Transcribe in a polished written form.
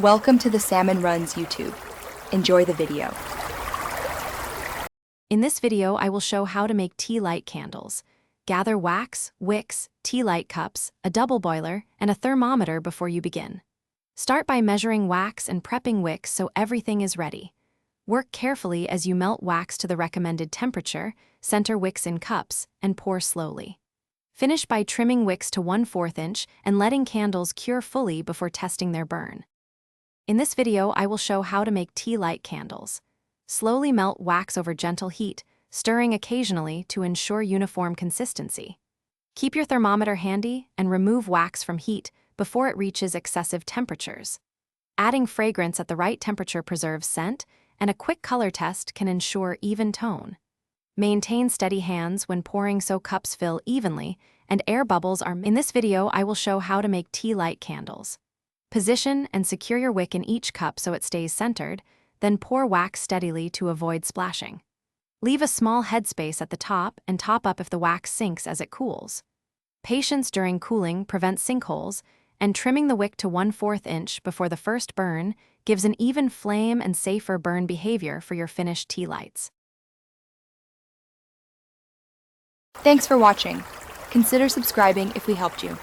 Welcome to the Salmon Runs YouTube. Enjoy the video. In this video, I will show how to make tea light candles. Gather wax, wicks, tea light cups, a double boiler, and a thermometer before you begin. Start by measuring wax and prepping wicks so everything is ready. Work carefully as you melt wax to the recommended temperature, center wicks in cups, and pour slowly. Finish by trimming wicks to 1/4 inch and letting candles cure fully before testing their burn. In this video, I will show how to make tea light candles. Slowly melt wax over gentle heat, stirring occasionally to ensure uniform consistency. Keep your thermometer handy and remove wax from heat before it reaches excessive temperatures. Adding fragrance at the right temperature preserves scent, and a quick color test can ensure even tone. Maintain steady hands when pouring so cups fill evenly and air bubbles are. In this video, I will show how to make tea light candles. Position and secure your wick in each cup so it stays centered, then pour wax steadily to avoid splashing. Leave a small headspace at the top and top up if the wax sinks as it cools. Patience during cooling prevents sinkholes, and trimming the wick to 1/4 inch before the first burn gives an even flame and safer burn behavior for your finished tea lights. Thanks for watching. Consider subscribing if we helped you.